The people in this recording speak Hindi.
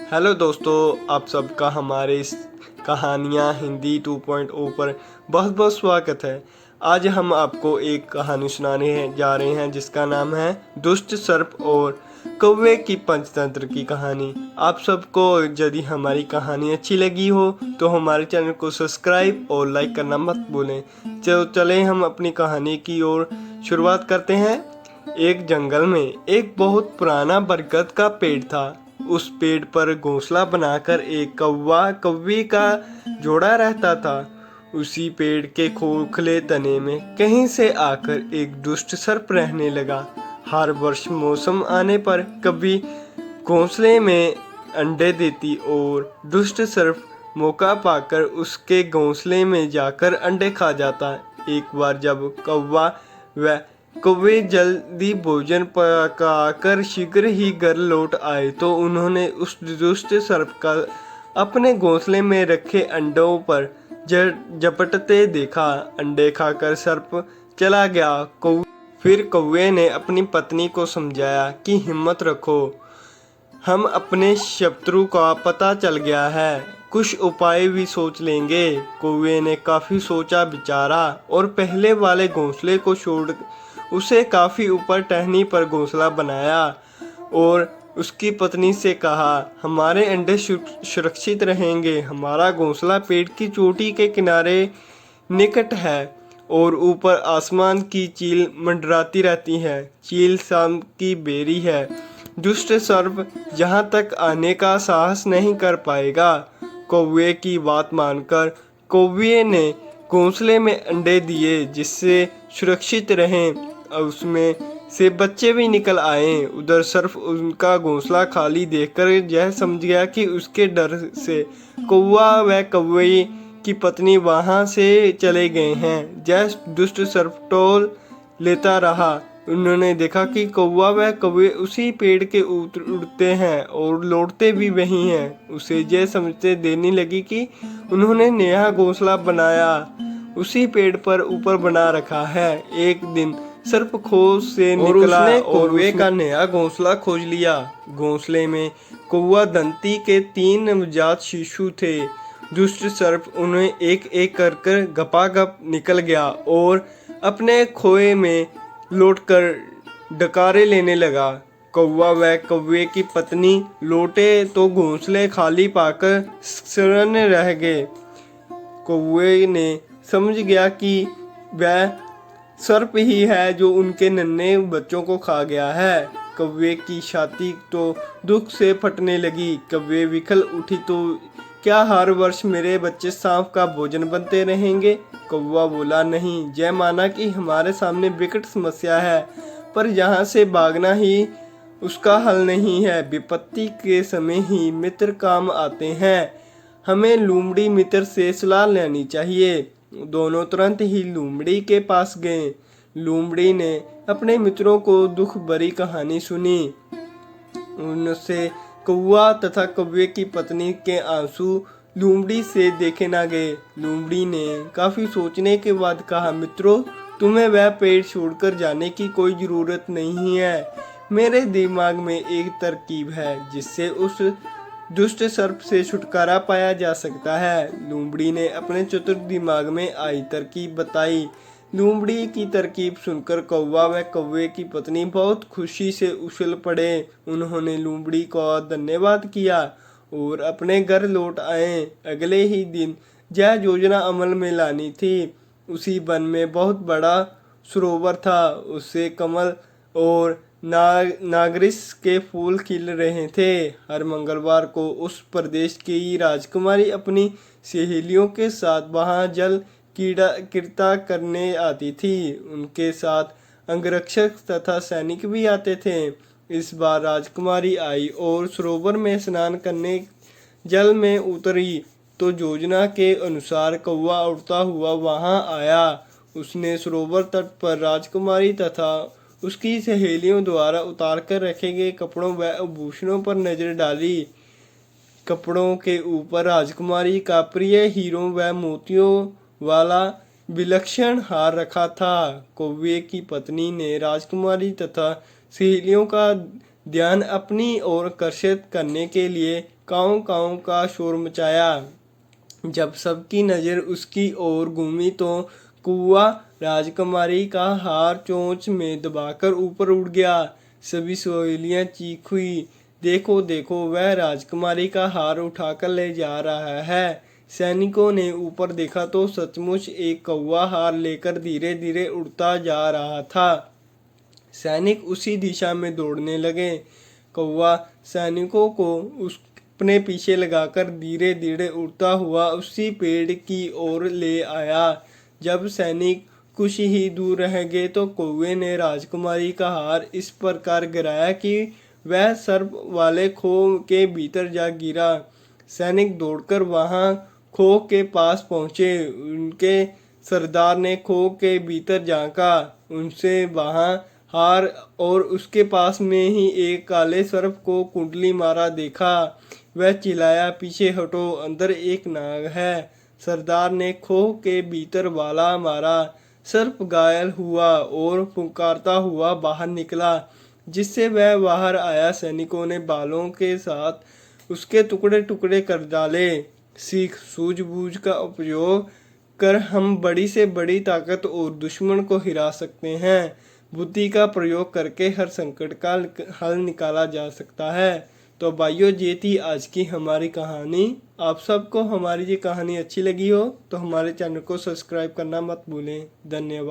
हेलो दोस्तों, आप सबका हमारे इस कहानियाँ हिंदी 2.0 पर बहुत बहुत स्वागत है। आज हम आपको एक कहानी सुनाने जा रहे हैं जिसका नाम है दुष्ट सर्प और कौवे की पंचतंत्र की कहानी। आप सबको यदि हमारी कहानी अच्छी लगी हो तो हमारे चैनल को सब्सक्राइब और लाइक करना मत भूलें। चलें हम अपनी कहानी की ओर शुरुआत करते हैं। एक जंगल में एक बहुत पुराना बरगद का पेड़ था। उस पेड़ पर घोंसला बनाकर एक कौवा कौवी का जोड़ा रहता था। उसी पेड़ के खोखले तने में कहीं से आकर एक दुष्ट सर्प रहने लगा। हर वर्ष मौसम आने पर कभी घोंसले में अंडे देती और दुष्ट सर्प मौका पाकर उसके घोंसले में जाकर अंडे खा जाता। एक बार जब कौवा व कौवे जल्दी भोजन पकाकर शीघ्र ही घर लौट आए तो उन्होंने उस दुष्ट सर्प का अपने घोंसले में रखे अंडों पर झपटते देखा। अंडे खाकर सर्प चला गया। फिर कौवे ने अपनी पत्नी को समझाया कि हिम्मत रखो, हम अपने शत्रु का पता चल गया है, कुछ उपाय भी सोच लेंगे। कौवे ने काफी सोचा विचारा और पहले वाले घोंसले को छोड़ उसे काफी ऊपर टहनी पर घोंसला बनाया और उसकी पत्नी से कहा, हमारे अंडे सुरक्षित रहेंगे। हमारा घोंसला पेड़ की चोटी के किनारे निकट है और ऊपर आसमान की चील मंडराती रहती है। चील शाम की बेरी है। दुष्ट सर्प जहां तक आने का साहस नहीं कर पाएगा। कौवे की बात मानकर कौवे ने घोंसले में अंडे दिए जिससे सुरक्षित रहें। उसमें से बच्चे भी निकल आए। उधर सर्प उनका घोंसला खाली देखकर यह समझ गया कि उसके डर से कौवा व कौवे की पत्नी वहां से चले गए हैं। यह दुष्ट सर्प टोल लेता रहा। उन्होंने देखा कि कौवा व कौवे उसी पेड़ के उड़ते हैं और लौटते भी वही हैं। उसे यह समझते देने लगी कि उन्होंने नया घोंसला बनाया उसी पेड़ पर ऊपर बना रखा है। एक दिन सर्प खोज से निकला और कौवे का नया घोंसला खोज लिया। घोंसले में कौवा दंती के 3 नवजात शिशु थे। दुष्ट सर्प उन्हें एक एक कर गपागप निकल गया और अपने खोए में लौटकर डकारे लेने लगा। कौवा व कौवे की पत्नी लौटे तो घोंसले खाली पाकर शरण रह गए। कौवे ने समझ गया कि वह सर्प ही है जो उनके नन्हे बच्चों को खा गया है। कौवे की छाती तो दुख से फटने लगी। कौवे विखल उठी, तो क्या हर वर्ष मेरे बच्चे सांप का भोजन बनते रहेंगे? कौवा बोला, नहीं। जय माना कि हमारे सामने विकट समस्या है, पर यहाँ से भागना ही उसका हल नहीं है। विपत्ति के समय ही मित्र काम आते हैं। हमें लोमड़ी मित्र से सलाह लेनी चाहिए। दोनों तुरंत ही लोमड़ी के पास गए। लोमड़ी ने अपने मित्रों को दुख भरी कहानी सुनी। उनसे कौवा तथा कौवे की पत्नी के आंसू लोमड़ी से देखे ना गए। लोमड़ी ने काफी सोचने के बाद कहा, मित्रों, तुम्हें वह पेड़ छोड़कर जाने की कोई जरूरत नहीं है। मेरे दिमाग में एक तरकीब है जिससे उस दुष्ट सर्प से छुटकारा पाया जा सकता है। लोमड़ी ने अपने चतुर दिमाग में आई तरकीब बताई। लोमड़ी की तरकीब सुनकर कौवा व कौवे की पत्नी बहुत खुशी से उछल पड़े। उन्होंने लोमड़ी को धन्यवाद किया और अपने घर लौट आए। अगले ही दिन यह योजना अमल में लानी थी। उसी वन में बहुत बड़ा सरोवर था। उससे कमल और नागरिस के फूल खिल रहे थे। हर मंगलवार को उस प्रदेश की राजकुमारी अपनी सहेलियों के साथ वहां जल क्रीड़ा करने आती थी। उनके साथ अंगरक्षक तथा सैनिक भी आते थे। इस बार राजकुमारी आई और सरोवर में स्नान करने जल में उतरी तो योजना के अनुसार कौवा उड़ता हुआ वहां आया। उसने सरोवर तट पर राजकुमारी तथा उसकी सहेलियों द्वारा उतार कर रखे गए कपड़ों व आभूषणों पर नजर डाली। कपड़ों के ऊपर राजकुमारी का प्रिय हीरों व मोतियों वाला विलक्षण हार रखा था। कौवे की पत्नी ने राजकुमारी तथा सहेलियों का ध्यान अपनी ओर आकर्षित करने के लिए काँव काँव का शोर मचाया। जब सबकी नज़र उसकी ओर घूमी तो कौवा राजकुमारी का हार चोंच में दबाकर ऊपर उड़ गया। सभी सहेलियां चीख हुई, देखो देखो, वह राजकुमारी का हार उठाकर ले जा रहा है। सैनिकों ने ऊपर देखा तो सचमुच एक कौवा हार लेकर धीरे धीरे उड़ता जा रहा था। सैनिक उसी दिशा में दौड़ने लगे। कौवा सैनिकों को अपने पीछे लगाकर धीरे धीरे उड़ता हुआ उसी पेड़ की ओर ले आया। जब सैनिक कुछ ही दूर रह गए तो कौवे ने राजकुमारी का हार इस प्रकार गिराया कि वह सर्प वाले खो के भीतर जा गिरा। सैनिक दौड़कर वहां खो के पास पहुंचे। उनके सरदार ने खो के भीतर झांका, उनसे वहां हार और उसके पास में ही एक काले सर्प को कुंडली मारा देखा। वह चिल्लाया, पीछे हटो, अंदर एक नाग है। सरदार ने खो के भीतर भाला मारा। सर्प घायल हुआ और पुकारता हुआ बाहर निकला। जिससे वह बाहर आया, सैनिकों ने भालों के साथ उसके टुकड़े टुकड़े कर डाले। सीख, सूझबूझ का उपयोग कर हम बड़ी से बड़ी ताकत और दुश्मन को हिरा सकते हैं। बुद्धि का प्रयोग करके हर संकट का हल निकाला जा सकता है। तो भाइयों, ये थी आज की हमारी कहानी। आप सबको हमारी ये कहानी अच्छी लगी हो तो हमारे चैनल को सब्सक्राइब करना मत भूलें। धन्यवाद।